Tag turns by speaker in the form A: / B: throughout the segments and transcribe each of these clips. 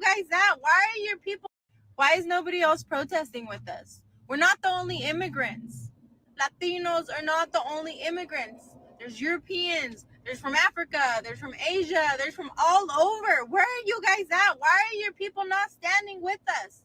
A: guys at? Why are your people? Why is nobody else protesting with us? We're not the only immigrants. Latinos are not the only immigrants. There's Europeans, there's from Africa, there's from Asia, there's from all over. Where are you guys at? Why are your people not standing with us?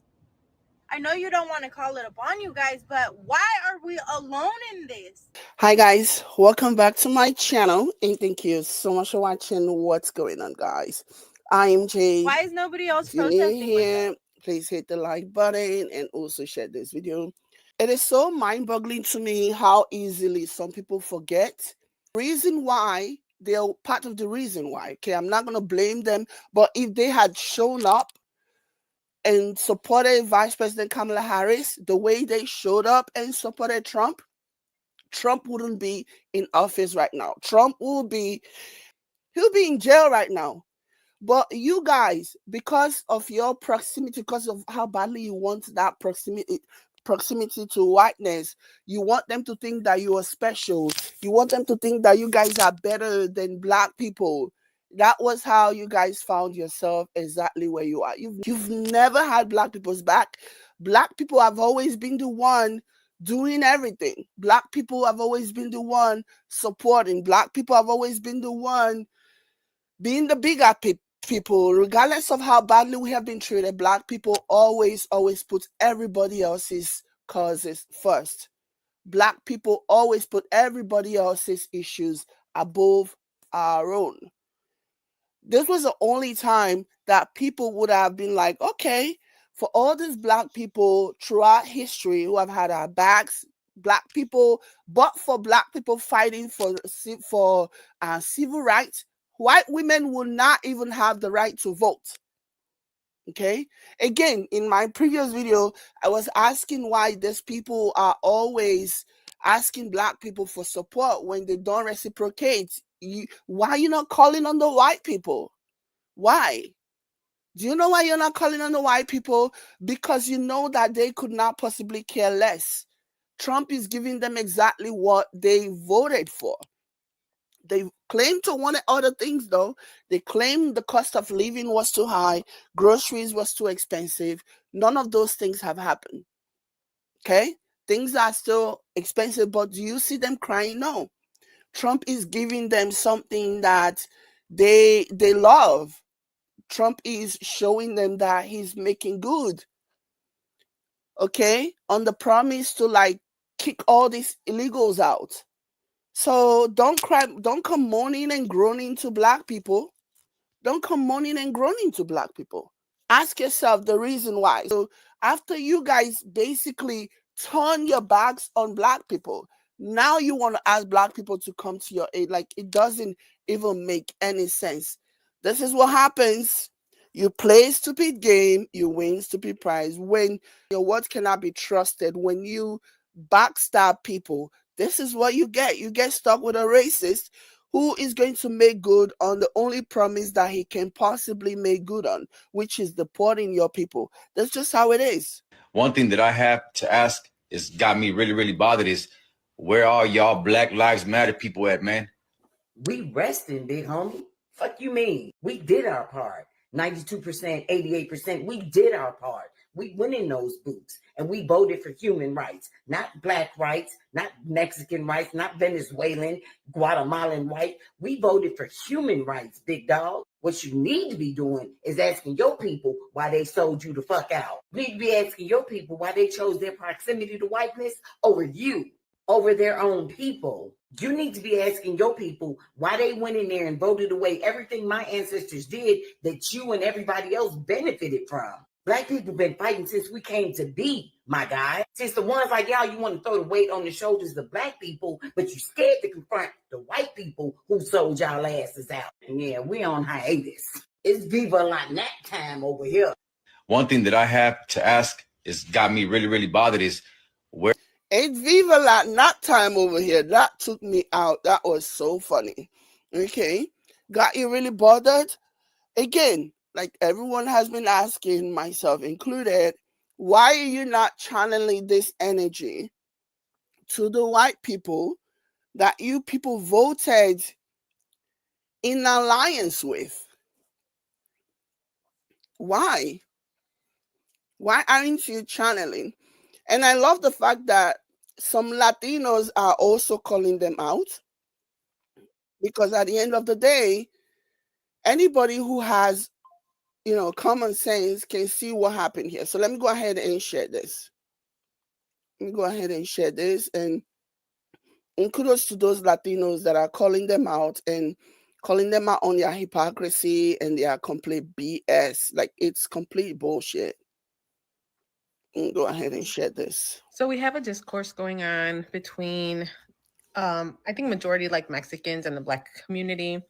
A: I know you don't want to call it upon you guys, but why are we alone in this?
B: Hi guys, welcome back to my channel and thank you so much for watching. What's going on, guys? I'm Jade.
A: Why is nobody else
B: If you're
A: protesting
B: new
A: with
B: here,
A: us?
B: please hit the like button and also share this video. It is so mind-boggling to me how easily some people forget reason why. They're part of the reason why. Okay, I'm not going to blame them, but if they had shown up and supported Vice President Kamala Harris the way they showed up and supported Trump, Trump wouldn't be in office right now. He'll be in jail right now. But you guys, because of your proximity, because of how badly you want that proximity to whiteness, you want them to think that you are special. You want them to think that you guys are better than black people. That was how you guys found yourself exactly where you are. You've never had black people's back. Black people have always been the one doing everything. Black people have always been the one supporting. Black people have always been the one being the bigger people. Regardless of how badly we have been treated, black people always put everybody else's causes first. Black people always put everybody else's issues above our own. This was the only time that people would have been like, okay, for all these black people throughout history who have had our backs, black people, but for black people fighting for civil rights, white women will not even have the right to vote. Okay. Again, in my previous video, I was asking why these people are always asking black people for support when they don't reciprocate. Why are you not calling on the white people? Why? Do you know why you're not calling on the white people? Because you know that they could not possibly care less. Trump is giving them exactly what they voted for. They claim to want other things, though. They claim the cost of living was too high, groceries was too expensive. None of those things have happened. Okay? Things are still expensive, but do you see them crying? No. Trump is giving them something that they love. Trump is showing them that he's making good. Okay? On the promise to like kick all these illegals out. So don't cry, don't come moaning and groaning to black people. Don't come moaning and groaning to black people. Ask yourself the reason why. So after you guys basically turn your backs on black people, now you want to ask black people to come to your aid. Like, it doesn't even make any sense. This is what happens. You play a stupid game, you win stupid prize. When your words cannot be trusted, when you backstab people, this is what you get. You get stuck with a racist who is going to make good on the only promise that he can possibly make good on, which is deporting your people. That's just how it is.
C: One thing that I have to ask is got me really, really bothered is, where are y'all Black Lives Matter people at, man?
D: We resting, big homie. Fuck you mean? We did our part. 92%, 88%, we did our part. We went in those boots and we voted for human rights, not black rights, not Mexican rights, not Venezuelan, Guatemalan white. We voted for human rights, big dog. What you need to be doing is asking your people why they sold you the fuck out. You need to be asking your people why they chose their proximity to whiteness over you, over their own people. You need to be asking your people why they went in there and voted away everything my ancestors did that you and everybody else benefited from. Black people been fighting since we came to be, my guy. Since the ones like y'all, you want to throw the weight on the shoulders of black people, but you scared to confront the white people who sold y'all asses out. And yeah, we on hiatus. It's Viva La Nat time over here.
C: One thing that I have to ask is got me really, really bothered is, where
B: It's Viva La Nat time over here. That took me out. That was so funny. Okay. Got you really bothered? Again, like everyone has been asking, myself included, why are you not channeling this energy to the white people that you people voted in alliance with? Why? Why aren't you channeling? And I love the fact that some Latinos are also calling them out, because at the end of the day, anybody who has, common sense can see what happened here. So let me go ahead and share this. And kudos to those Latinos that are calling them out and calling them out on their hypocrisy and their complete BS. Like, it's complete bullshit. Go ahead and share this.
E: So we have a discourse going on between, I think, majority like Mexicans and the Black community.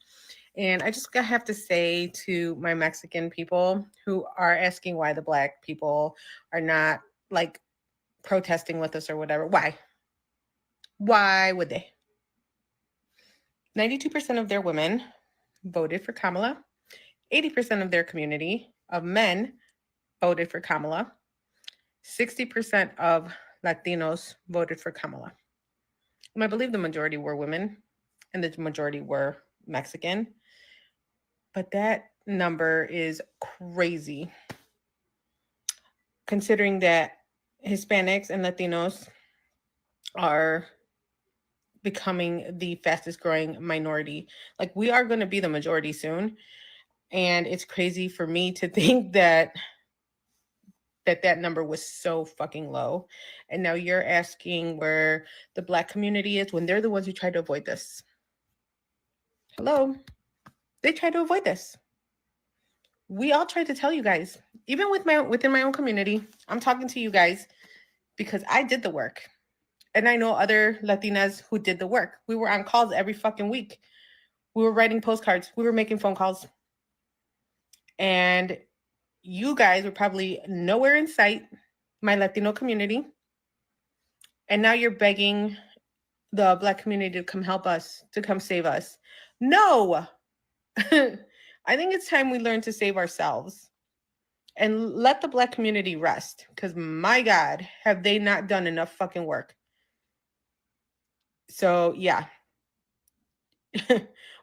E: And I just have to say to my Mexican people who are asking why the Black people are not like protesting with us or whatever, why? Why would they? 92% of their women voted for Kamala. 80% of their community of men voted for Kamala. 60% of Latinos voted for Kamala. And I believe the majority were women and the majority were Mexican. But that number is crazy, considering that Hispanics and Latinos are becoming the fastest growing minority. Like, we are going to be the majority soon. And it's crazy for me to think that number was so fucking low. And now you're asking where the Black community is when they're the ones who tried to avoid this. Hello? They tried to avoid this. We all tried to tell you guys, even within my own community. I'm talking to you guys because I did the work. And I know other Latinas who did the work. We were on calls every fucking week. We were writing postcards. We were making phone calls. And you guys were probably nowhere in sight, my Latino community. And now you're begging the Black community to come help us, to come save us. No! I think it's time we learn to save ourselves and let the Black community rest, because my God, have they not done enough fucking work. So yeah.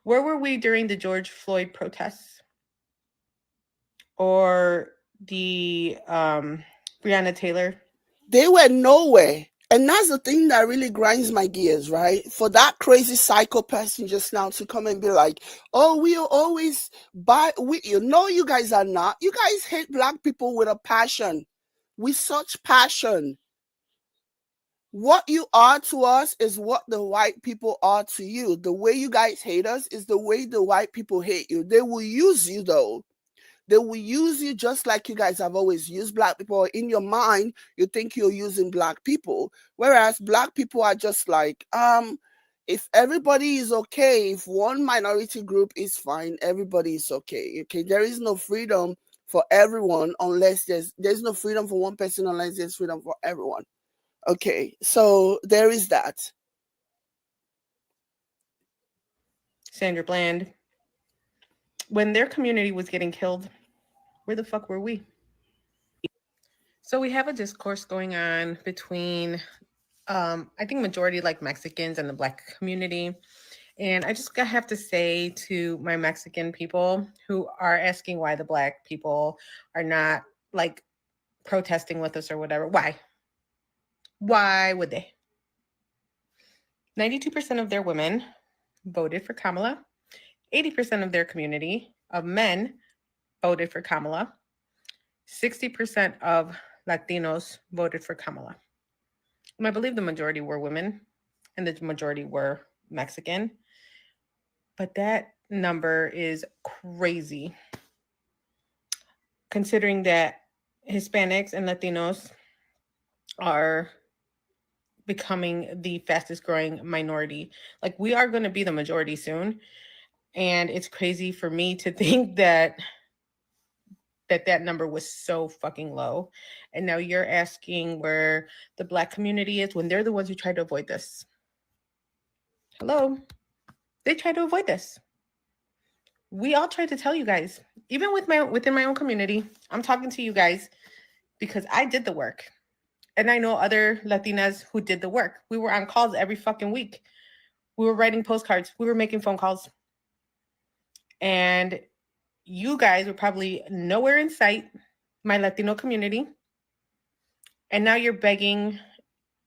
E: Where were we during the George Floyd protests? Or the Breonna Taylor?
B: They were nowhere. And that's the thing that really grinds my gears, right? For that crazy psycho person just now to come and be like, oh, we are always with you. No, you guys are not. You guys hate Black people with a passion, with such passion. What you are to us is what the white people are to you. The way you guys hate us is the way the white people hate you. They will use you, though. They will use you just like you guys have always used Black people. In your mind, you think you're using Black people. Whereas Black people are just like, if everybody is okay, if one minority group is fine, everybody is okay. Okay, there is no freedom for everyone unless there's no freedom for one person unless there's freedom for everyone. Okay, so there is that.
E: Sandra Bland. When their community was getting killed, where the fuck were we? So we have a discourse going on between, I think, majority like Mexicans and the Black community. And I just have to say to my Mexican people who are asking why the Black people are not like protesting with us or whatever, why? Why would they? 92% of their women voted for Kamala. 80% of their community of men voted for Kamala. 60% of Latinos voted for Kamala. And I believe the majority were women and the majority were Mexican. But that number is crazy, considering that Hispanics and Latinos are becoming the fastest growing minority. Like, we are going to be the majority soon. And it's crazy for me to think that number was so fucking low. And now you're asking where the Black community is when they're the ones who tried to avoid this. Hello? They tried to avoid this. We all tried to tell you guys, even within my own community. I'm talking to you guys because I did the work. And I know other Latinas who did the work. We were on calls every fucking week. We were writing postcards. We were making phone calls. And you guys were probably nowhere in sight, my Latino community. And now you're begging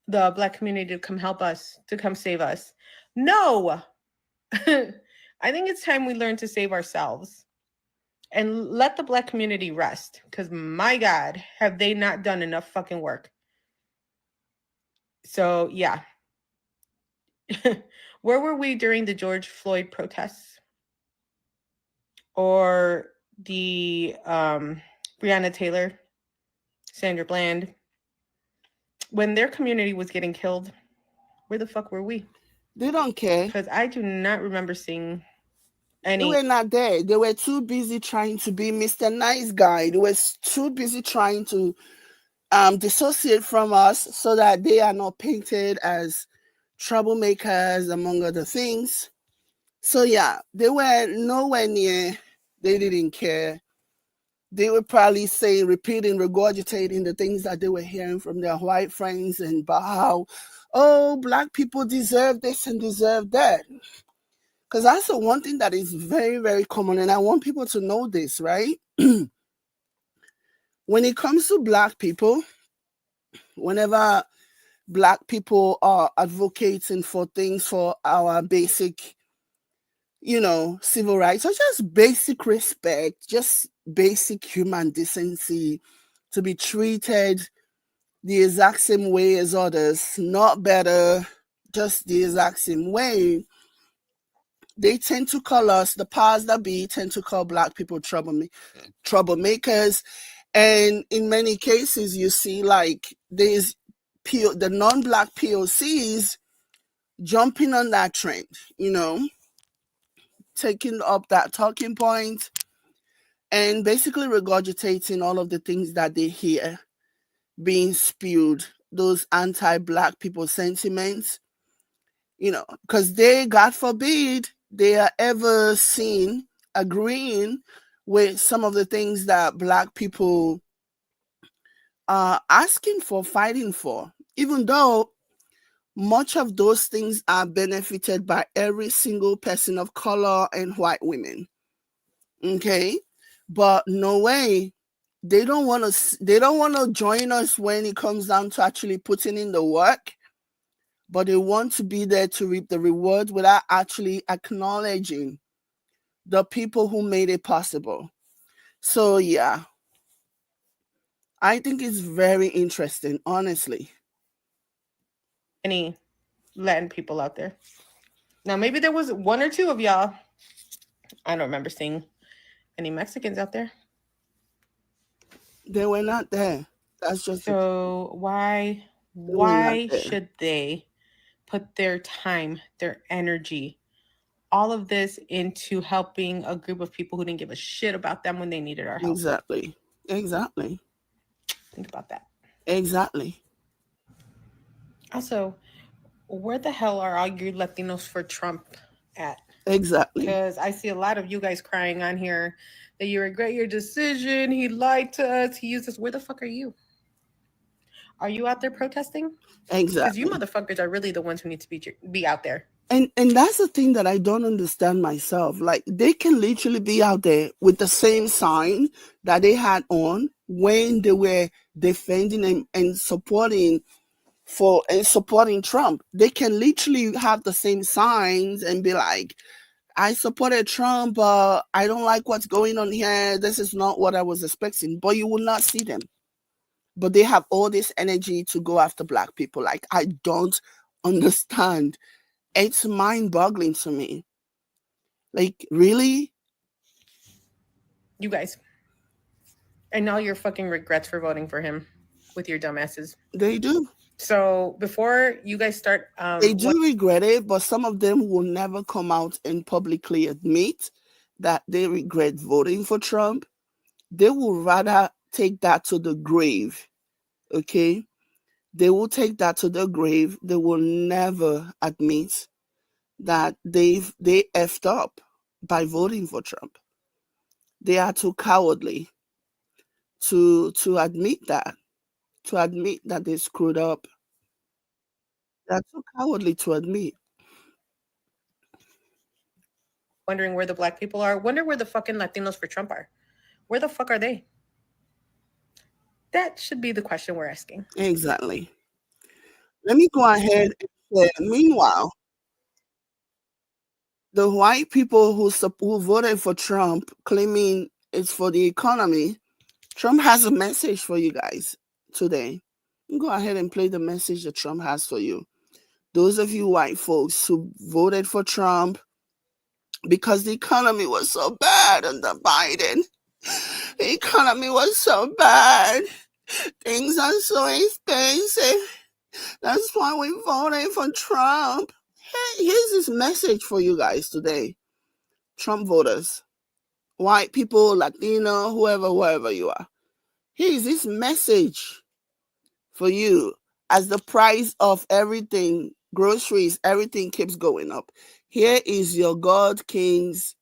E: the Black community to come help us, to come save us. No. I think it's time we learn to save ourselves and let the Black community rest. Because my God, have they not done enough fucking work? So yeah. Where were we during the George Floyd protests? Or the Breonna Taylor, Sandra Bland? When their community was getting killed, where the fuck were we?
B: They don't care.
E: Because I do not remember seeing
B: They
E: any.
B: were not there. They were too busy trying to be Mr. Nice Guy. They were too busy trying to dissociate from us so that they are not painted as troublemakers, among other things. So yeah, they were nowhere near. They didn't care. They were probably saying, repeating, regurgitating the things that they were hearing from their white friends and about how, oh, Black people deserve this and deserve that. Because that's the one thing that is very, very common. And I want people to know this, right? When it comes to Black people, whenever Black people are advocating for things for our basic, civil rights, or just basic respect, just basic human decency, to be treated the exact same way as others, not better, just the exact same way, they tend to call us, the powers that be tend to call Black people troublemakers. And in many cases, you see like there's the non-Black POCs jumping on that trend, taking up that talking point and basically regurgitating all of the things that they hear being spewed, those anti-Black people sentiments, because they, God forbid, they are ever seen agreeing with some of the things that Black people are asking for, fighting for, even though much of those things are benefited by every single person of color and white women. Okay? But no way. They don't want to join us when it comes down to actually putting in the work, but they want to be there to reap the rewards without actually acknowledging the people who made it possible. So yeah, I think it's very interesting, honestly.
E: Any Latin people out there. Now, maybe there was one or two of y'all. I don't remember seeing any Mexicans out there.
B: They were not there. That's just
E: so why should they put their time, their energy, all of this into helping a group of people who didn't give a shit about them when they needed our help?
B: Exactly.
E: Think about that.
B: Exactly.
E: Also, where the hell are all you Latinos for Trump at?
B: Exactly.
E: Because I see a lot of you guys crying on here that you regret your decision. He lied to us. He used us. Where the fuck are you? Are you out there protesting? Because
B: Exactly.
E: you motherfuckers are really the ones who need to be out there.
B: And that's the thing that I don't understand myself. Like, they can literally be out there with the same sign that they had on when they were defending and supporting Trump. They can literally have the same signs and be like, I supported Trump, but I don't like what's going on here. This is not what I was expecting. But you will not see them. But they have all this energy to go after Black people. Like, I don't understand. It's mind-boggling to me. Like, really?
E: You guys. And all your fucking regrets for voting for him with your dumbasses.
B: They do.
E: So before you guys start...
B: they do regret it, but some of them will never come out and publicly admit that they regret voting for Trump. They will rather take that to the grave. Okay? They will take that to the grave. They will never admit that they effed up by voting for Trump. They are too cowardly to admit that. To admit that they screwed up. They're too cowardly to admit.
E: wondering where the Black people are. Wonder where the fucking Latinos for Trump are. Where the fuck are they? That should be the question we're asking.
B: Exactly. Let me go ahead and say, meanwhile, the white people who voted for Trump, claiming it's for the economy, Trump has a message for you guys today. Go ahead and play the message that Trump has for you. Those of you white folks who voted for Trump because the economy was so bad under Biden. The economy was so bad. Things are so expensive. That's why we voted for Trump. Here's this message for you guys today. Trump voters, white people, Latino, whoever you are. Here's this message for you as the price of everything, groceries, everything keeps going up. Here is your God King's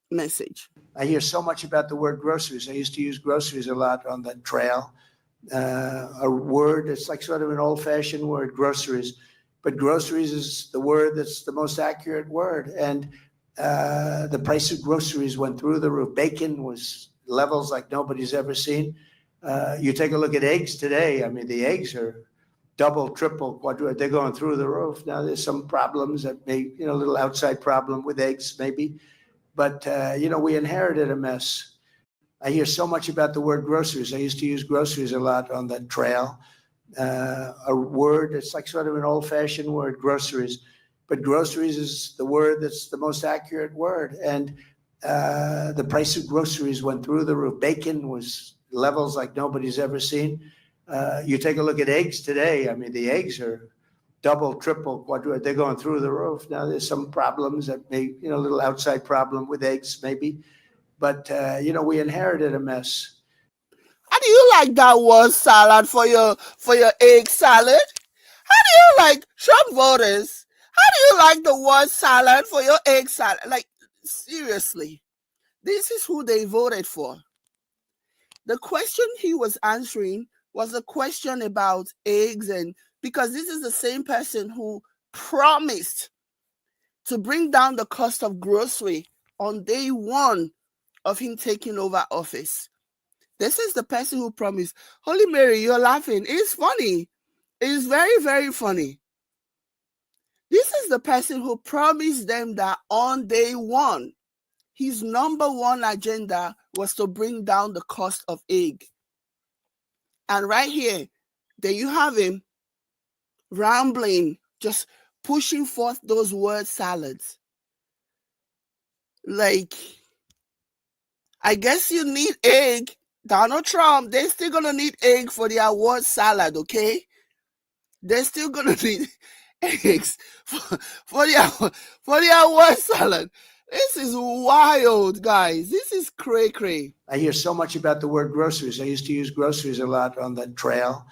B: message.
F: I hear so much about the word groceries. I used to use groceries a lot on the trail. A word that's like sort of an old-fashioned word, groceries. But groceries is the word that's the most accurate word. And the price of groceries went through the roof. Bacon was levels like nobody's ever seen. You take a look at eggs today. I mean, the eggs are double, triple, quadruple. They're going through the roof. Now, there's some problems that may, a little outside problem with eggs maybe. But, we inherited a mess. I hear so much about the word groceries. I used to use groceries a lot on the trail. A word that's like sort of an old-fashioned word, groceries. But groceries is the word that's the most accurate word. And the price of groceries went through the roof. Bacon was levels like nobody's ever seen. You take a look at eggs today. I mean, the eggs are double, triple, quadruple. They're going through the roof. Now, there's some problems that may, a little outside problem with eggs maybe. But, we inherited a mess.
B: How do you like that word salad for your egg salad? How do you like Trump voters? How do you like the word salad for your egg salad? Like, seriously, this is who they voted for. The question he was answering was a question about eggs, and because this is the same person who promised to bring down the cost of grocery on day one of him taking over office. This is the person who promised. Holy Mary, you're laughing. It's funny. It's very, very funny. This is the person who promised them that on day one, his number one agenda was to bring down the cost of egg. And right here, there you have him rambling, just pushing forth those word salads. Like, I guess you need egg. Donald Trump, they're still going to need egg for their word salad, okay? They're still going to need eggs for their word salad. This is wild, guys. This is cray-cray.
F: I hear so much about the word groceries. I used to use groceries a lot on the trail.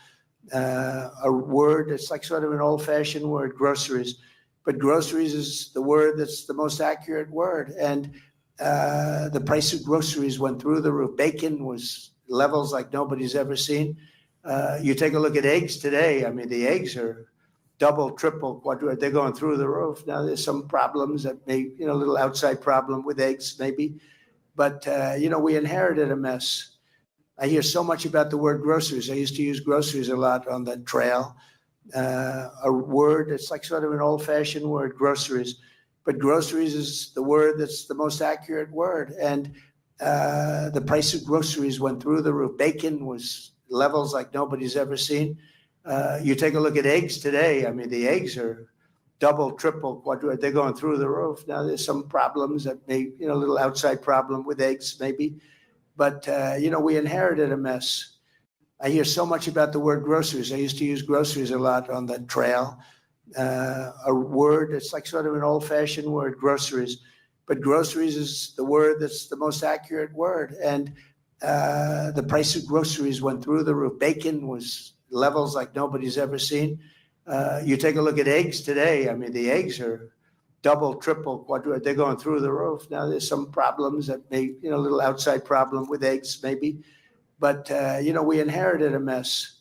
F: A word that's like sort of an old-fashioned word, groceries. But groceries is the word that's the most accurate word. And the price of groceries went through the roof. Bacon was levels like nobody's ever seen. You take a look at eggs today. I mean, the eggs are double, triple, quadruple. They're going through the roof. Now, there's some problems that may, a little outside problem with eggs maybe. But, we inherited a mess. I hear so much about the word groceries. I used to use groceries a lot on the trail. A word that's like sort of an old-fashioned word, groceries. But groceries is the word that's the most accurate word. And the price of groceries went through the roof. Bacon was levels like nobody's ever seen. You take a look at eggs today. I mean, the eggs are double, triple, quadruple. They're going through the roof. Now, there's some problems that may, a little outside problem with eggs maybe. But, we inherited a mess. I hear so much about the word groceries. I used to use groceries a lot on the trail. A word that's like sort of an old-fashioned word, groceries. But groceries is the word that's the most accurate word. And the price of groceries went through the roof. Bacon was levels like nobody's ever seen. You take a look at eggs today. I mean, the eggs are double, triple, quadruple. They're going through the roof. Now, there's some problems that may, a little outside problem with eggs maybe. But, we inherited a mess.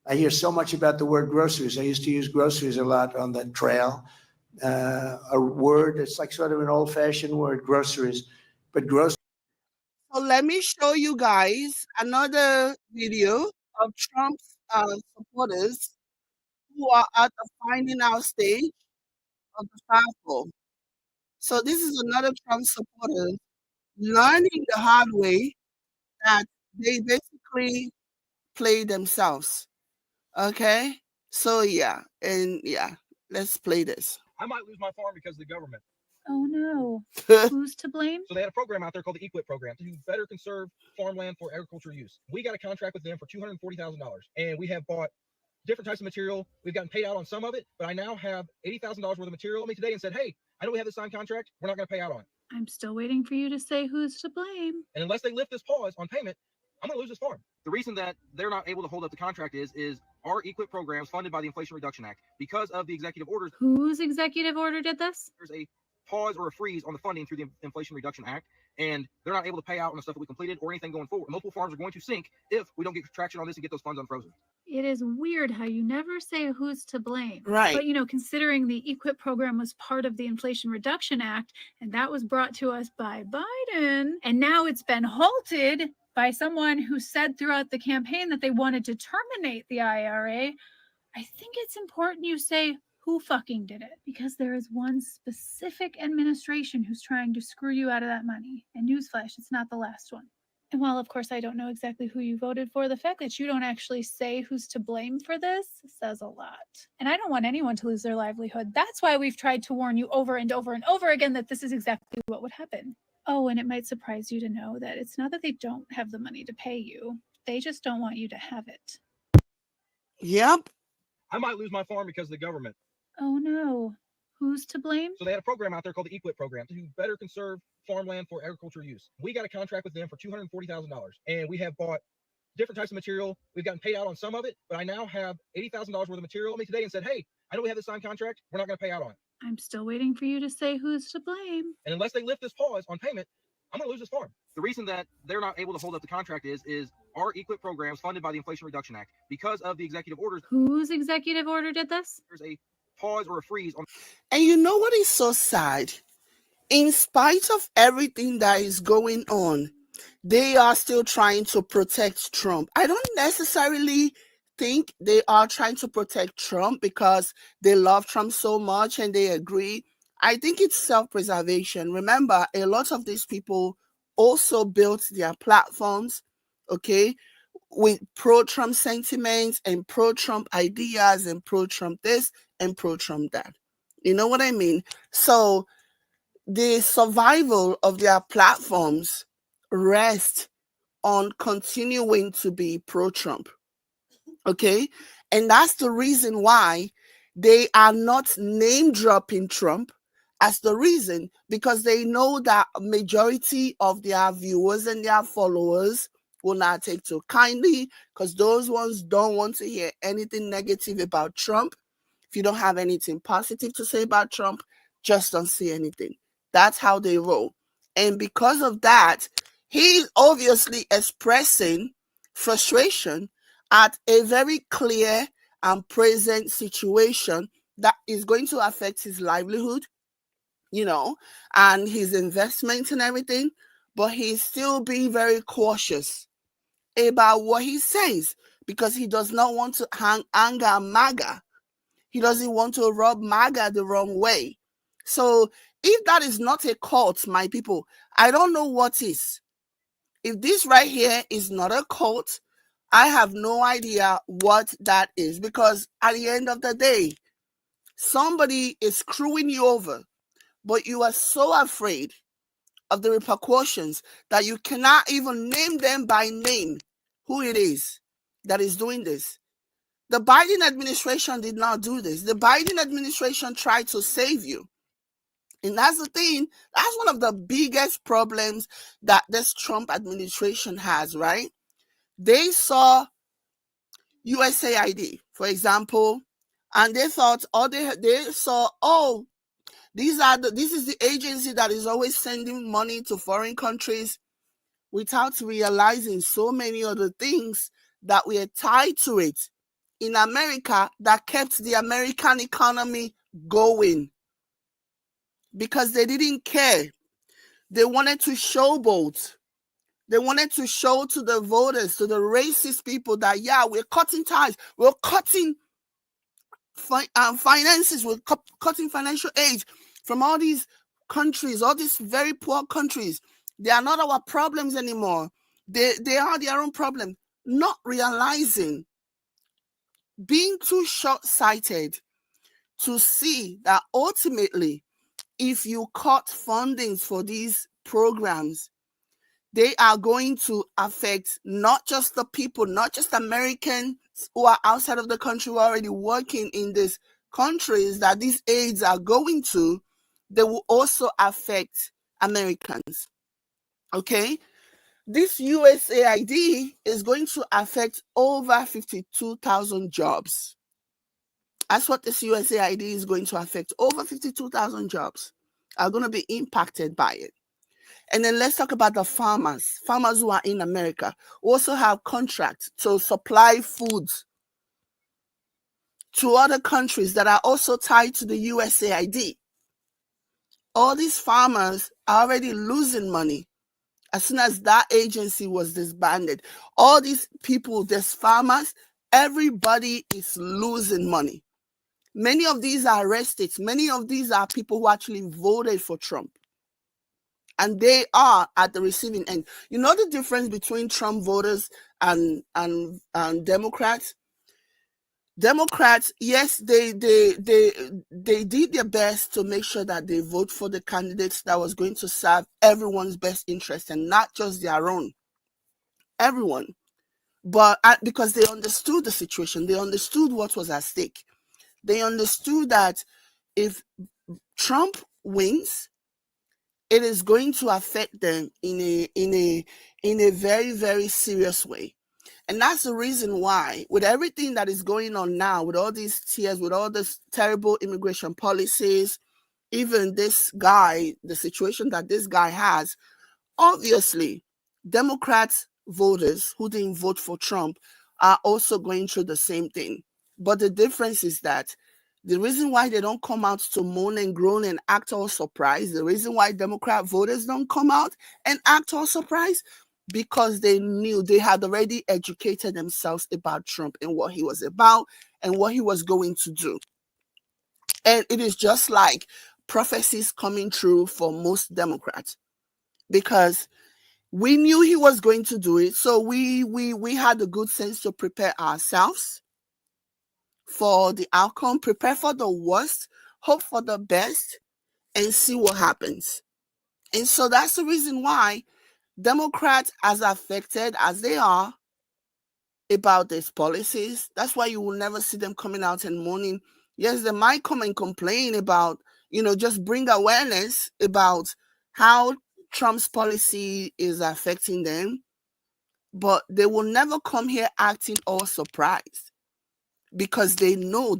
F: I hear so much about the word groceries. I used to use groceries a lot on the trail. A word that's like sort of an old-fashioned word, groceries, but groceries.
B: So let me show you guys another video of Trump's supporters who are at the finding out stage of the fivefold. So this is another Trump supporter learning the hard way that they basically play themselves. Okay? So yeah, let's play this.
G: I might lose my farm because of the government.
H: Oh no. Who's to blame?
G: So they had a program out there called the EQIP program to better conserve farmland for agricultural use. We got a contract with them for $240,000, and we have bought different types of material. We've gotten paid out on some of it, but I now have $80,000 worth of material on me today and said, hey, I know we have this signed contract. We're not going to pay out on it.
H: I'm still waiting for you to say who's to blame.
G: And unless they lift this pause on payment, I'm going to lose this farm. The reason that they're not able to hold up the contract is our EQIP program is funded by the Inflation Reduction Act. Because of the executive orders,
H: Whose executive order did this?
G: there's a pause or a freeze on the funding through the Inflation Reduction Act, and they're not able to pay out on the stuff that we completed or anything going forward. Multiple farms are going to sink if we don't get traction on this and get those funds unfrozen.
H: It is weird how you never say who's to blame.
B: Right.
H: But, you know, considering the EQIP program was part of the Inflation Reduction Act, and that was brought to us by Biden, and now it's been halted by someone who said throughout the campaign that they wanted to terminate the IRA, I think it's important you say who fucking did it, because there is one specific administration who's trying to screw you out of that money. And newsflash, it's not the last one. And while, of course, I don't know exactly who you voted for, the fact that you don't actually say who's to blame for this says a lot. And I don't want anyone to lose their livelihood. That's why we've tried to warn you over and over and over again that this is exactly what would happen. Oh, and it might surprise you to know that it's not that they don't have the money to pay you. They just don't want you to have it.
B: Yep.
G: I might lose my farm because of the government.
H: Oh no. Who's to blame?
G: So they had a program out there called the EQIP program to better conserve farmland for agricultural use. We got a contract with them for $240,000, and we have bought different types of material. We've gotten paid out on some of it, but I now have $80,000 worth of material on me today and said, hey, I know we have this signed contract. We're not going to pay out on it.
H: I'm still waiting for you to say who's to blame.
G: And unless they lift this pause on payment, I'm going to lose this farm. The reason that they're not able to hold up the contract is our EQIP program is funded by the Inflation Reduction Act. Because of the executive orders,
H: Whose executive order did this?
G: there's a pause or a freeze on.
B: And you know what is so sad? In spite of everything that is going on, they are still trying to protect Trump. I don't necessarily think they are trying to protect Trump because they love Trump so much and they agree. I think it's self-preservation. Remember, a lot of these people also built their platforms, okay, with pro-Trump sentiments and pro-Trump ideas and pro-Trump this and pro-Trump that. You know what I mean? So the survival of their platforms rests on continuing to be pro-Trump. Okay? And that's the reason why they are not name dropping Trump as the reason, because they know that a majority of their viewers and their followers will not take to kindly, because those ones don't want to hear anything negative about Trump. If you don't have anything positive to say about Trump, just don't say anything. That's how they roll. And because of that, he's obviously expressing frustration at a very clear and present situation that is going to affect his livelihood, you know, and his investments and everything. But he's still being very cautious about what he says because he does not want to anger MAGA. He doesn't want to rub MAGA the wrong way. So if that is not a cult, my people, I don't know what is. If this right here is not a cult, I have no idea what that is, because at the end of the day, somebody is screwing you over, but you are so afraid of the repercussions that you cannot even name them by name who it is that is doing this. The Biden administration did not do this. The Biden administration tried to save you. And that's the thing. That's one of the biggest problems that this Trump administration has, right? They saw USAID, for example, and they thought, they saw, this is the agency that is always sending money to foreign countries, without realizing so many other things that were tied to it in America that kept the American economy going. because they didn't care. They wanted to showboat. They wanted to show to the voters, to the racist people that, yeah, we're cutting ties. We're cutting finances. We're cutting financial aid from all these countries, all these very poor countries. They are not our problems anymore. They are their own problem. Not realizing, being too short-sighted to see that ultimately, if you cut fundings for these programs, they are going to affect not just the people, not just Americans who are outside of the country who are already working in these countries that these aids are going to, they will also affect Americans. Okay? This USAID is going to affect over 52,000 jobs. That's what this USAID is going to affect. Over 52,000 jobs are going to be impacted by it. And then let's talk about the farmers who are in America, who also have contracts to supply food to other countries that are also tied to the USAID. All these farmers are already losing money as soon as that agency was disbanded. All these people, these farmers, everybody is losing money. Many of these are arrested. Many of these are people who actually voted for Trump. And they are at the receiving end. You know the difference between Trump voters and Democrats? Democrats, yes, they did their best to make sure that they vote for the candidates that was going to serve everyone's best interest and not just their own. Everyone. But because they understood the situation, they understood what was at stake. They understood that if Trump wins, it is going to affect them in a very, very serious way. And that's the reason why, with everything that is going on now, with all these tears, with all this terrible immigration policies, even this guy, the situation that this guy has, obviously, Democrats voters who didn't vote for Trump are also going through the same thing. But the difference is that the reason why they don't come out to moan and groan and act all surprised, the reason why Democrat voters don't come out and act all surprised, because they knew, they had already educated themselves about Trump and what he was about and what he was going to do. And it is just like prophecies coming true for most Democrats, because we knew he was going to do it. So we had the good sense to prepare ourselves for the outcome, prepare for the worst, hope for the best, and see what happens. And so that's the reason why Democrats, as affected as they are about these policies, that's why you will never see them coming out and moaning. Yes, they might come and complain about, just bring awareness about how Trump's policy is affecting them, but they will never come here acting all surprised, because they know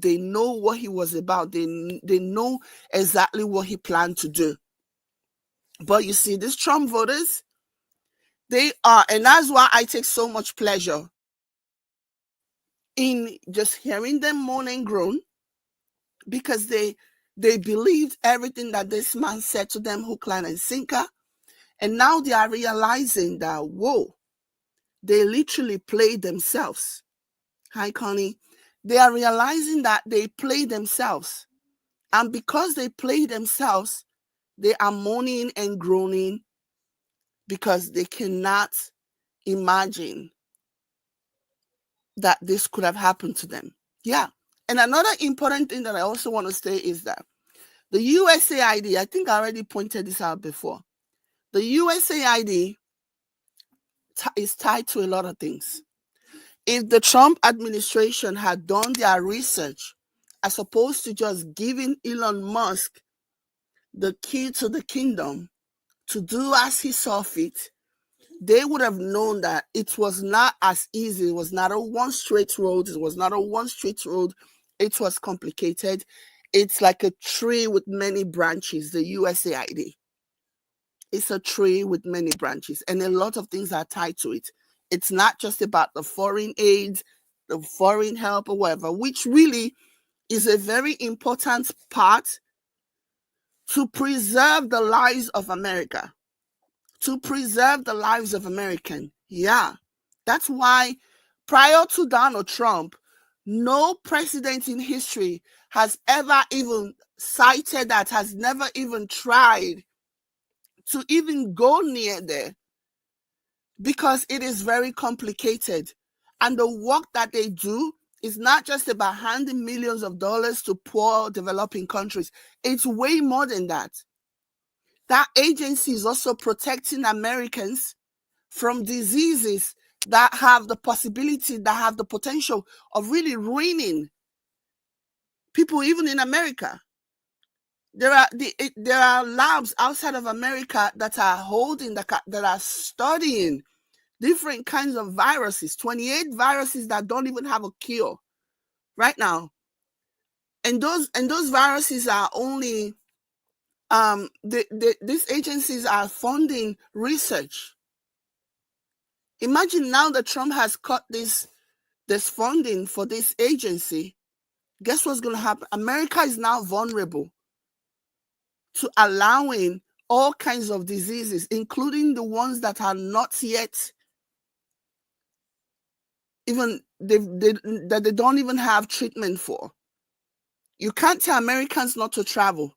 B: what he was about. They know exactly what he planned to do. But you see, these Trump voters, they are, and that's why I take so much pleasure in just hearing them moan and groan, because they believed everything that this man said to them, hook, line, and sinker. And now they are realizing that, whoa, they literally played themselves. Hi, Connie. They are realizing that they played themselves. And because they played themselves, they are moaning and groaning because they cannot imagine that this could have happened to them. Yeah. And another important thing that I also want to say is that the USAID, I think I already pointed this out before. The USAID is tied to a lot of things. If the Trump administration had done their research, as opposed to just giving Elon Musk the key to the kingdom to do as he saw fit, they would have known that it was not as easy. It was not a one straight road. It was not a one straight road. It was complicated. It's like a tree with many branches, the USAID. It's a tree with many branches, and a lot of things are tied to it. It's not just about the foreign aid, the foreign help or whatever, which really is a very important part to preserve the lives of America, to preserve the lives of Americans. Yeah, that's why prior to Donald Trump, no president in history has ever even cited that, has never even tried to even go near there, because it is very complicated. And the work that they do is not just about handing millions of dollars to poor developing countries. It's way more than that. That agency is also protecting Americans from diseases that have the possibility, that have the potential of really ruining people, even in America. There are labs outside of America that are holding, that are studying different kinds of viruses, 28 viruses that don't even have a cure right now. And those viruses are only these agencies are funding research. Imagine now that Trump has cut this funding for this agency. Guess what's going to happen? America is now vulnerable to allowing all kinds of diseases, including the ones that are not yet even that they don't even have treatment for. You can't tell Americans not to travel.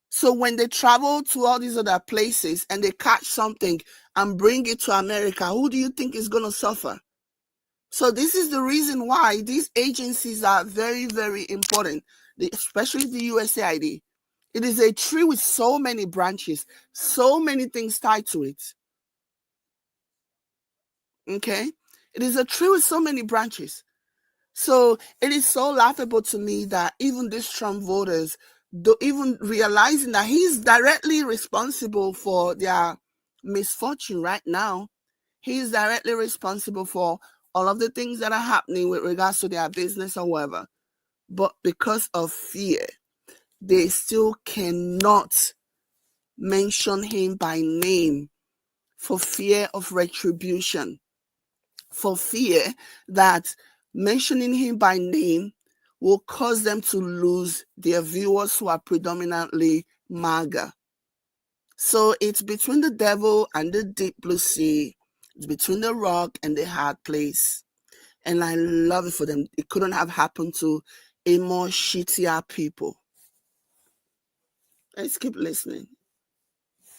B: So when they travel to all these other places and they catch something and bring it to America, who do you think is going to suffer? So this is the reason why these agencies are very, very important, especially the USAID. It is a tree with so many branches, so many things tied to it. Okay? It is a tree with so many branches. So it is so laughable to me that even these Trump voters, even realizing that he's directly responsible for their misfortune right now, he's directly responsible for all of the things that are happening with regards to their business or whatever. But because of fear, they still cannot mention him by name, for fear of retribution, for fear that mentioning him by name will cause them to lose their viewers who are predominantly MAGA. So it's between the devil and the deep blue sea. It's between the rock and the hard place. And I love it for them. It couldn't have happened to a more shittier people. Let's keep listening.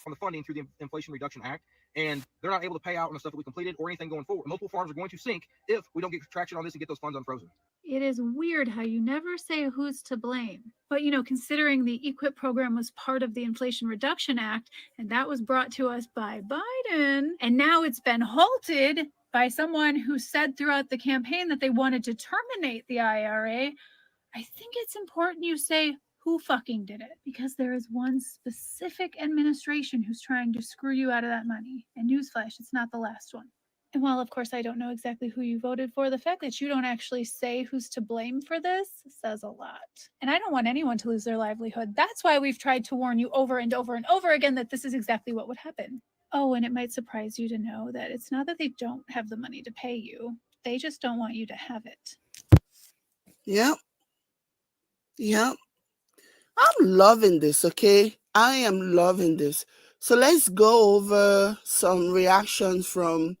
G: On the funding through the Inflation Reduction Act, and they're not able to pay out on the stuff that we completed or anything going forward. Multiple farms are going to sink if we don't get traction on this and get those funds unfrozen.
H: It is weird how you never say who's to blame. But, considering the EQIP program was part of the Inflation Reduction Act, and that was brought to us by Biden, and now it's been halted by someone who said throughout the campaign that they wanted to terminate the IRA, I think it's important you say who fucking did it, because there is one specific administration who's trying to screw you out of that money. And newsflash, it's not the last one. And while, of course, I don't know exactly who you voted for, the fact that you don't actually say who's to blame for this says a lot. And I don't want anyone to lose their livelihood. That's why we've tried to warn you over and over and over again that this is exactly what would happen. Oh, and it might surprise you to know that it's not that they don't have the money to pay you. They just don't want you to have it.
B: Yep. I'm loving this, okay? I am loving this. So let's go over some reactions from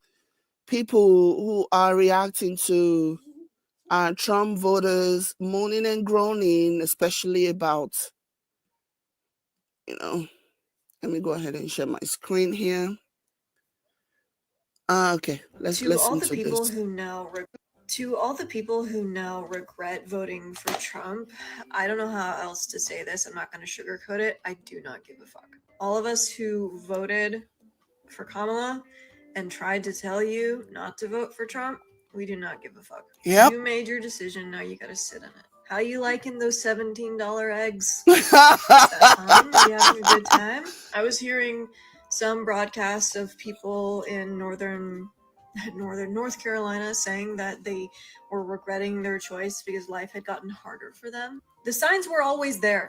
B: people who are reacting to Trump voters moaning and groaning, especially about, let me go ahead and share my screen here. Okay, let's listen to this.
I: To all the people who now regret voting for Trump, I don't know how else to say this. I'm not going to sugarcoat it. I do not give a fuck. All of us who voted for Kamala and tried to tell you not to vote for Trump, we do not give a fuck.
B: Yep.
I: You made your decision. Now you got to sit in it. How you liking those $17 eggs? Fun? You having a good time? I was hearing some broadcasts of people in northern North Carolina saying that they were regretting their choice because life had gotten harder for them. The signs were always there.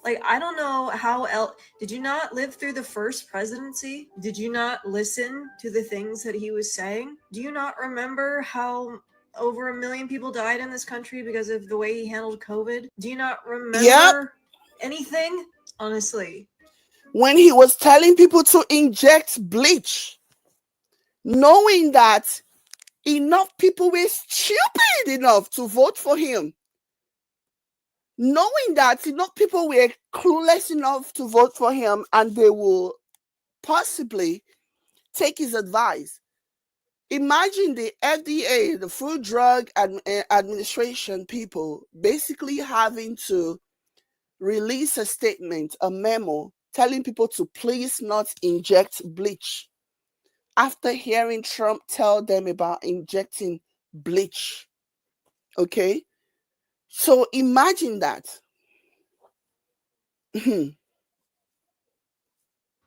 I: Like, I don't know how else. Did you not live through the first presidency? Did you not listen to the things that he was saying? Do you not remember how over 1 million people died in this country because of the way he handled COVID? Do you not remember anything? Honestly.
B: When he was telling people to inject bleach, knowing that enough people were stupid enough to vote for him, knowing that enough people were clueless enough to vote for him, and they will possibly take his advice. Imagine the FDA, the Food Drug Administration people, basically having to release a statement, a memo, telling people to please not inject bleach after hearing Trump tell them about injecting bleach. Okay? So imagine that.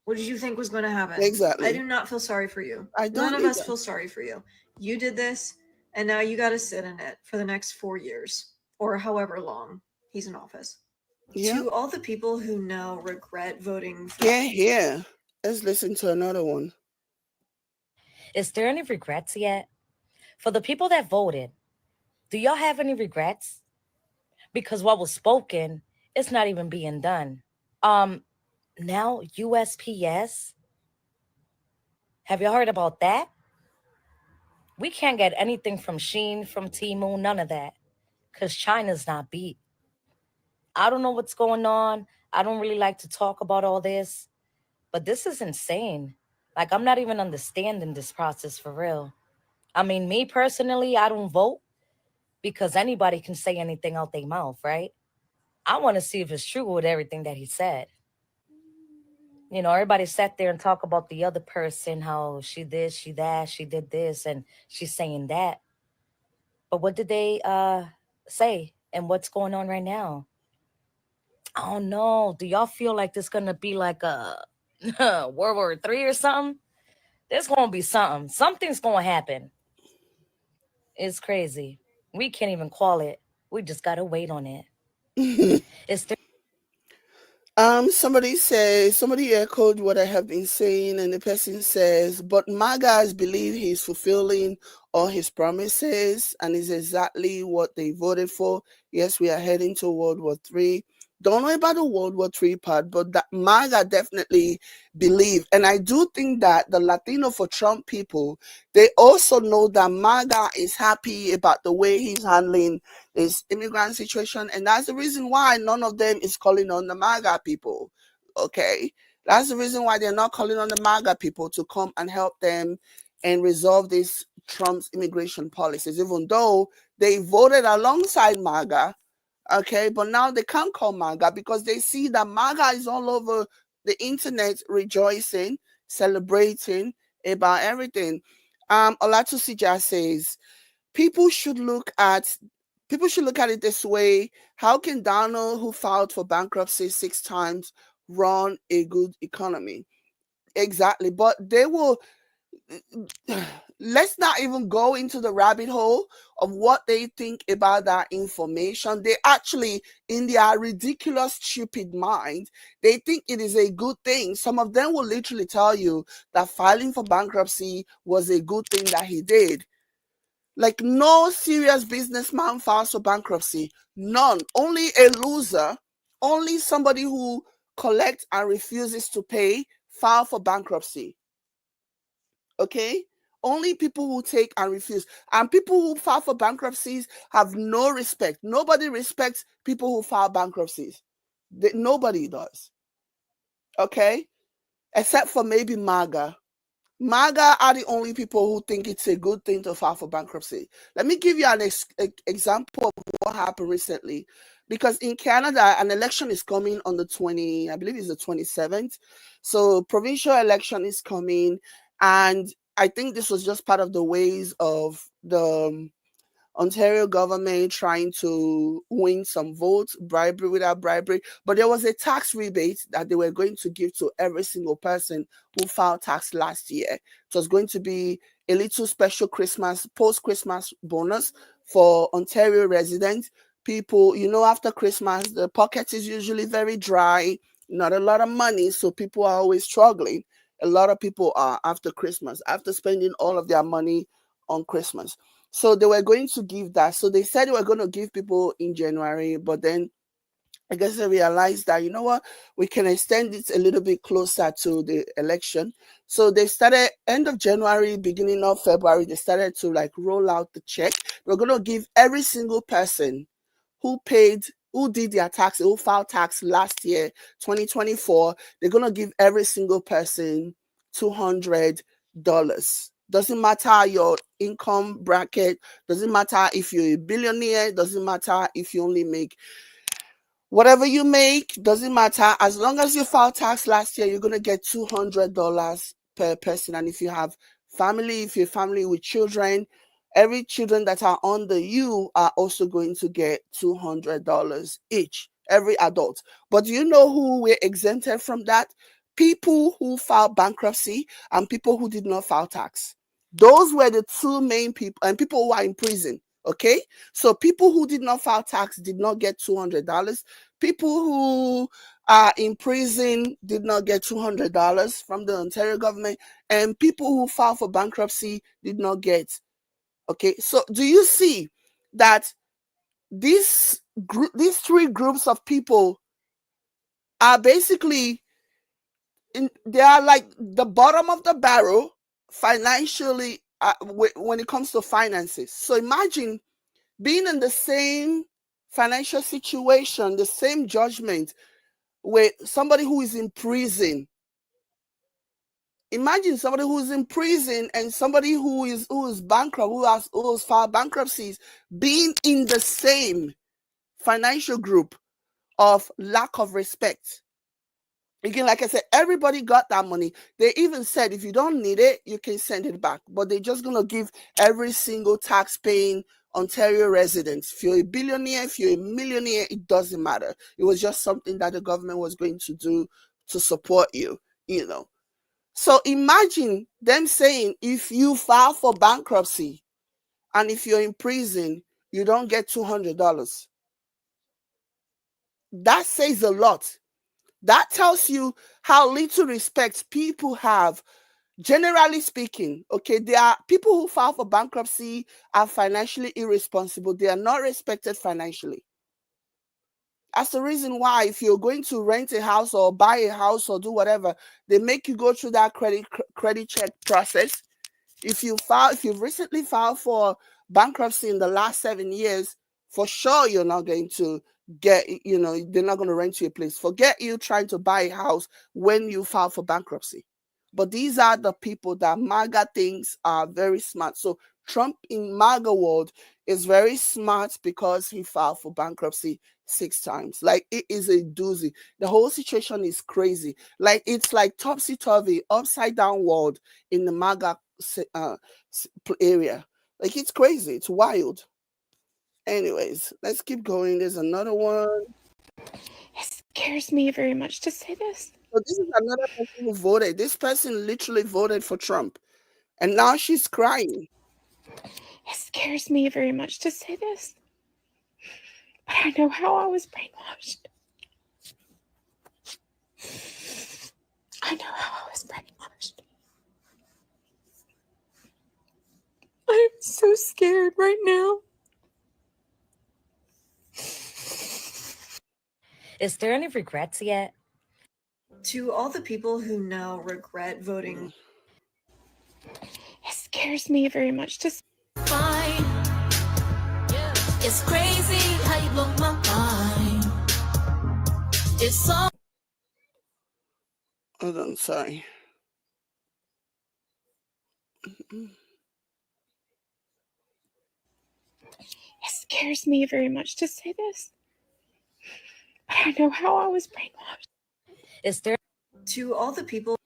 I: What did you think was going to happen?
B: Exactly.
I: I do not feel sorry for you.
B: I don't
I: None of us
B: either.
I: feel sorry for you. You did this, and now you got to sit in it for the next 4 years or however long he's in office.
B: Yeah.
I: To all the people who now regret voting for
B: Here. Let's listen to another one.
J: Is there any regrets yet? For the people that voted, do y'all have any regrets? Because what was spoken is not even being done. Now USPS. Have you heard about that? We can't get anything from Shein, from Temu, none of that. Because China's not beat. I don't know what's going on. I don't really like to talk about all this. But this is insane. Like, I'm not even understanding this process for real. I mean, me personally, I don't vote because anybody can say anything out their mouth, right? I want to see if it's true with everything that he said. You know, everybody sat there and talk about the other person, how she this, she that, she did this, and she's saying that. But what did they say? And what's going on right now? I don't know. Do y'all feel like this gonna be like a World War III or something? There's gonna be something. Something's gonna happen. It's crazy. We can't even call it. We just gotta wait on it. It's
B: Somebody echoed what I have been saying, and the person says, but my guys believe he's fulfilling all his promises and is exactly what they voted for. Yes, we are heading to World War III. Don't know about the World War III part, but that MAGA definitely believe. And I do think that the Latino for Trump people, they also know that MAGA is happy about the way he's handling this immigrant situation. And that's the reason why none of them is calling on the MAGA people. Okay? That's the reason why they're not calling on the MAGA people to come and help them and resolve this Trump's immigration policies, even though they voted alongside MAGA. Okay, but now they can't call MAGA because they see that MAGA is all over the internet rejoicing, celebrating about everything. Olatusija says people should look at it this way. How can Donald, who filed for bankruptcy 6 times, run a good economy? Exactly, but they will. Let's not even go into the rabbit hole of what they think about that information. They actually, in their ridiculous, stupid mind, they think it is a good thing. Some of them will literally tell you that filing for bankruptcy was a good thing that he did. Like, no serious businessman files for bankruptcy. None. Only a loser, only somebody who collects and refuses to pay file for bankruptcy. Okay? Only people who take and refuse. And people who file for bankruptcies have no respect. Nobody respects people who file bankruptcies. Nobody does. Okay? Except for maybe MAGA. MAGA are the only people who think it's a good thing to file for bankruptcy. Let me give you an example of what happened recently. Because in Canada, an election is coming on the 27th. So provincial election is coming. And I think this was just part of the ways of the Ontario government trying to win some votes, bribery without bribery. But there was a tax rebate that they were going to give to every single person who filed tax last year. It was going to be a little special Christmas, post-Christmas bonus for Ontario residents. People, after Christmas, the pocket is usually very dry, not a lot of money, so people are always struggling. A lot of people are after Christmas, after spending all of their money on Christmas. So they were going to give that. So they said they were going to give people in January, but then I guess they realized that, you know what, we can extend it a little bit closer to the election. So they started end of January, beginning of February, they started to like roll out the check. We're going to give every single person who did their tax, who filed tax last year, 2024, they're going to give every single person $200. Doesn't matter your income bracket, doesn't matter if you're a billionaire, doesn't matter if you only make whatever you make, doesn't matter. As long as you filed tax last year, you're going to get $200 per person. And if you have family, if you're family with children, every children that are under you are also going to get $200 each, every adult. But do you know who were exempted from that? People who filed bankruptcy and people who did not file tax. Those were the two main people, and people who are in prison. Okay, so people who did not file tax did not get $200. People who are in prison did not get $200 from the Ontario government, and people who filed for bankruptcy did not get. Okay, so do you see that these three groups of people are basically they are like the bottom of the barrel financially when it comes to finances. So imagine being in the same financial situation, the same judgment with somebody who is in prison. Imagine somebody who is in prison and somebody who is bankrupt, who has filed bankruptcies, being in the same financial group of lack of respect. Again, like I said, everybody got that money. They even said if you don't need it, you can send it back. But they're just going to give every single tax-paying Ontario resident. If you're a billionaire, if you're a millionaire, it doesn't matter. It was just something that the government was going to do to support you, you know. So imagine them saying if you file for bankruptcy and if you're in prison, you don't get $200. That says a lot. That tells you how little respect people have, generally speaking. Okay, there are people who file for bankruptcy are financially irresponsible. They are not respected financially. That's the reason why if you're going to rent a house or buy a house or do whatever, they make you go through that credit check process. If you've recently filed for bankruptcy in the last 7 years, for sure you're not going to get, they're not going to rent you a place. Forget you trying to buy a house when you file for bankruptcy. But these are the people that MAGA thinks are very smart. So Trump in MAGA world is very smart because he filed for bankruptcy 6 times. Like, it is a doozy. The whole situation is crazy. Like, it's like topsy-turvy, upside down world in the MAGA area. Like, it's crazy. It's wild. Anyways, let's keep going. There's another one.
E: It scares me very much to say this.
B: So this is another person who voted. This person literally voted for Trump. And now she's crying.
E: It scares me very much to say this. But I know how I was brainwashed. I know how I was brainwashed. I'm so scared right now.
J: Is there any regrets yet?
I: To all the people who now regret voting.
E: It scares me very much to say.
K: Fine. It's crazy how you blow my mind. It's all.
B: Hold on, sorry.
E: It scares me very much to say this. But I know how I was brainwashed.
J: Is there?
I: To all the people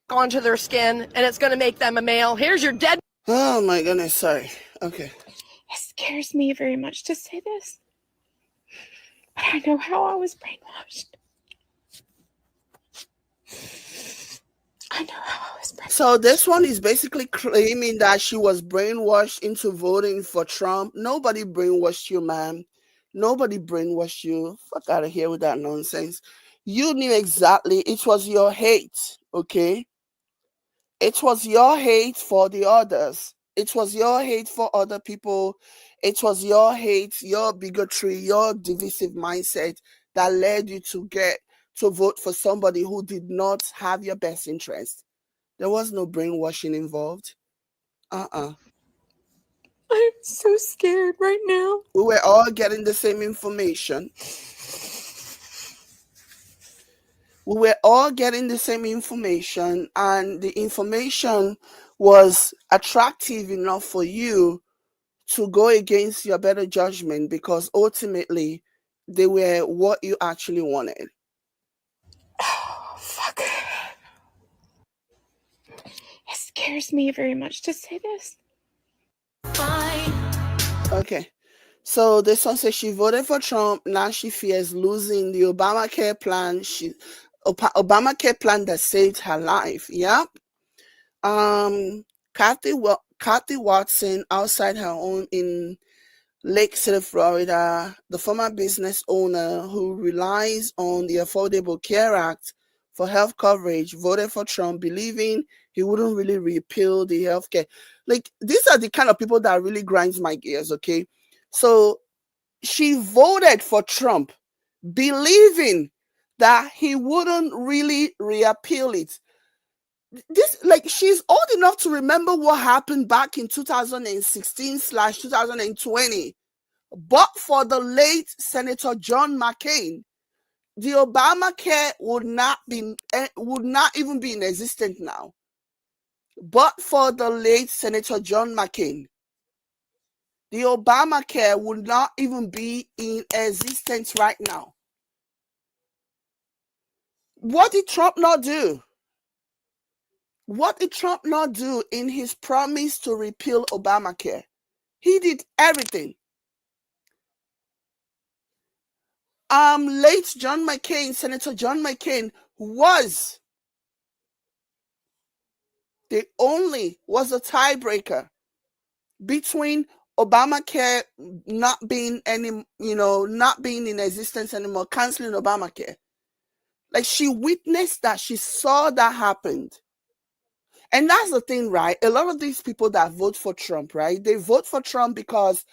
L: onto their skin, and it's going to make them a male. Here's your dead.
B: Oh my goodness, sorry. Okay.
E: It scares me very much to say this. But I know how I was brainwashed. I know how I was brainwashed.
B: So this one is basically claiming that she was brainwashed into voting for Trump. Nobody brainwashed you, man. Nobody brainwashed you. Fuck out of here with that nonsense. You knew exactly. It was your hate, okay? It was your hate for the others. It was your hate for other people. It was your hate, your bigotry, your divisive mindset that led you to get to vote for somebody who did not have your best interest. There was no brainwashing involved. I'm
I: so scared right now.
B: We were all getting the same information. We were all getting the same information, and the information was attractive enough for you to go against your better judgment because ultimately they were what you actually wanted.
E: Oh, fuck. It scares me very much to say this.
K: Fine.
B: Okay. So this one says she voted for Trump. Now she fears losing the Obamacare plan. Obamacare plan that saved her life. Yep. Kathy Watson, outside her home in Lake City, Florida, the former business owner who relies on the Affordable Care Act for health coverage, voted for Trump, believing he wouldn't really repeal the healthcare. Like, these are the kind of people that really grinds my gears, okay? So she voted for Trump, believing that he wouldn't really repeal it. This, like, she's old enough to remember what happened back in 2016/2020. But for the late Senator John McCain, the Obamacare would not even be in existence now. But for the late Senator John McCain, the Obamacare would not even be in existence right now. What did Trump not do? What did Trump not do in his promise to repeal Obamacare? He did everything. Late John McCain, Senator John McCain, was a tiebreaker between Obamacare not being in existence anymore, canceling Obamacare. Like, she witnessed that, she saw that happen. And that's the thing, right? A lot of these people that vote for Trump, right? They vote for Trump because,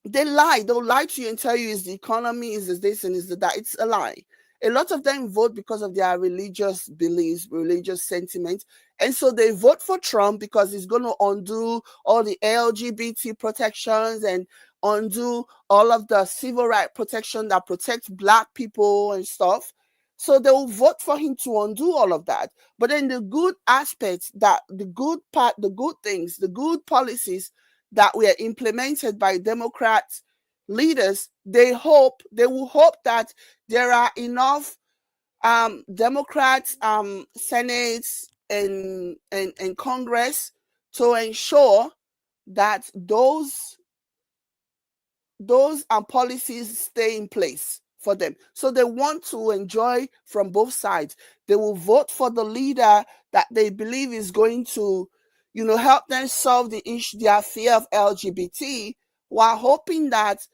B: they lie. They'll lie to you and tell you it's the economy, is this and is that. It's a lie. A lot of them vote because of their religious beliefs, religious sentiments. And so they vote for Trump because he's going to undo all the LGBT protections and undo all of the civil rights protection that protects Black people and stuff. So they will vote for him to undo all of that. But then the good aspects, the good things, the good policies that were implemented by Democrat leaders, they will hope that there are enough Democrats, Senate and Congress to ensure that those policies stay in place for them. So they want to enjoy from both sides. They will vote for the leader that they believe is going to, help them solve the issue, their fear of LGBT, while hoping that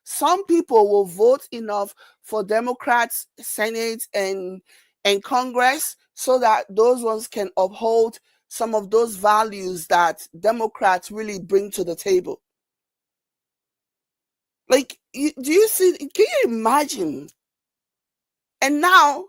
B: some people will vote enough for Democrats, Senate, and Congress, so that those ones can uphold some of those values that Democrats really bring to the table. Like, do you see? Can you imagine? And now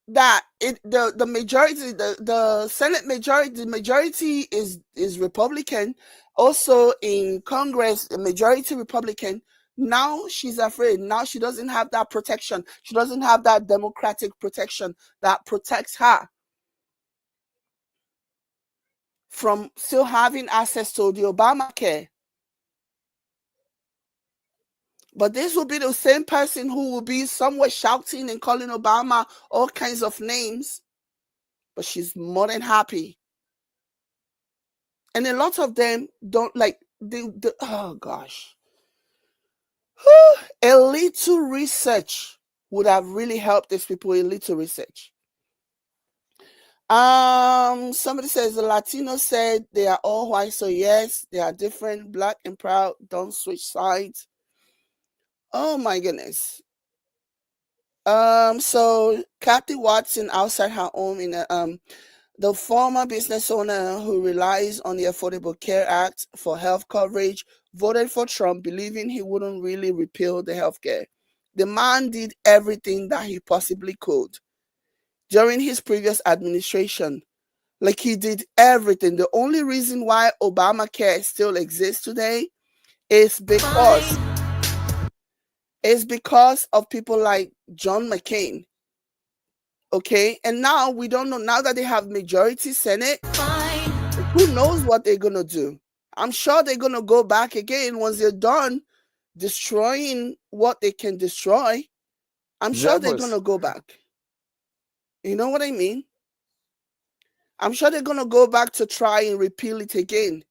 B: that the majority, the Senate majority, the majority is Republican. Also in Congress, the majority Republican. Now she's afraid. Now she doesn't have that protection. She doesn't have that democratic protection that protects her from still having access to the Obamacare. But this will be the same person who will be somewhere shouting and calling Obama all kinds of names. But she's more than happy. And a lot of them don't like, oh gosh. A little research would have really helped these people, a little research. Somebody says the Latino said they are all white, so yes, they are different, Black and proud, don't switch sides. Oh my goodness. So Kathy Watson, outside her home in the former business owner who relies on the Affordable Care Act for health coverage, voted for Trump, believing he wouldn't really repeal the health care. The man did everything that he possibly could during his previous administration. Like, he did everything. The only reason why Obamacare still exists today is because of people like John McCain. Okay, and now we don't know. Now that they have majority Senate, who knows what they're gonna do? I'm sure they're gonna go back again once they're done destroying what they can destroy. I'm sure they're gonna go back. You know what I mean? I'm sure they're gonna go back to try and repeal it again.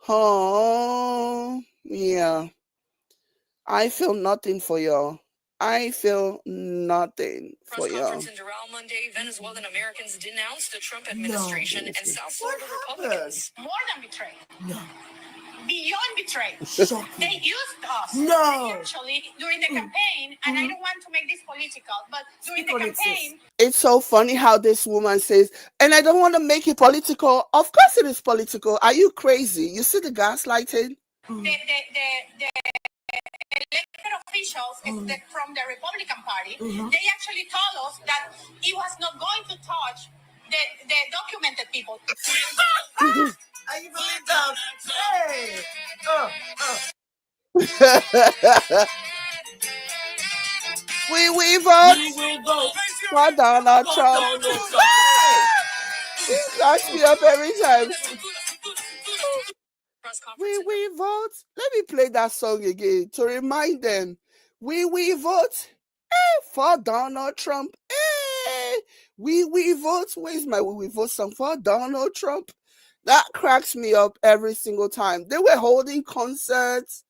B: Oh, yeah. I feel nothing for y'all. I feel nothing for y'all.
M: Conference in Doral Monday, Venezuelan Americans denounced the Trump administration and South Florida Republicans.
N: More than betrayal.
M: No.
N: Beyond betrayal. They used us.
M: No.
N: Actually, during the campaign, and I don't want to make this political, but during the campaign.
B: It's so funny how this woman says, and I don't want to make it political. Of course it is political. Are you crazy? You see the gaslighting?
N: The elected officials from the Republican Party, they actually told us that he was not going to touch the documented people.
M: Are you believe that? Hey!
B: We vote for Donald Trump. He cracks me up every time. We vote. Let me play that song again to remind them. We vote for Donald Trump. We vote. Where's my we vote song for Donald Trump? That cracks me up every single time. They were holding concerts,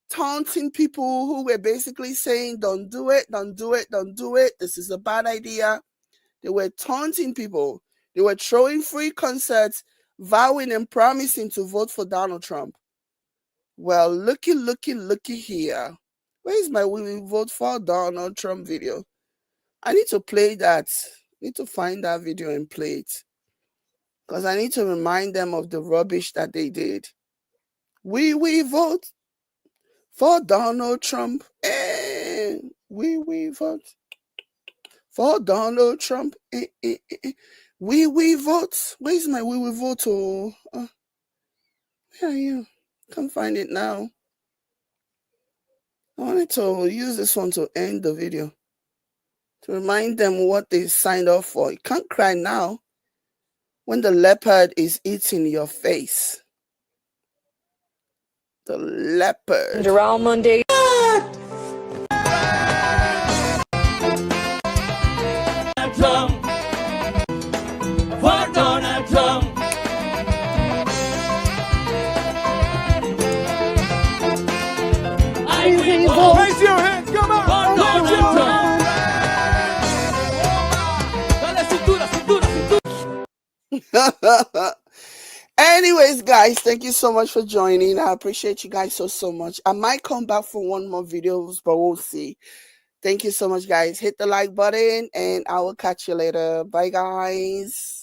B: taunting people who were basically saying, don't do it, don't do it, don't do it. This is a bad idea. They were taunting people. They were throwing free concerts, vowing and promising to vote for Donald Trump. Well, looky here. Where's my we vote for Donald Trump video? I need to play that. I need to find that video and play it. Because I need to remind them of the rubbish that they did. We vote for Donald Trump. We vote for Donald Trump. We vote. Where's my we vote? Oh, where are you? Can't find it now. I wanted to use this one to end the video. To remind them what they signed up for. You can't cry now when the leopard is eating your face. The leopard.
L: Doral Monday.
M: Trump. For Donald Trump. Raise your hands, come on. For Donald Trump.
B: Anyways, guys, thank you so much for joining. I appreciate you guys so much. I might come back for one more videos, but we'll see. Thank you so much, guys. Hit the like button, and I will catch you later. Bye, guys.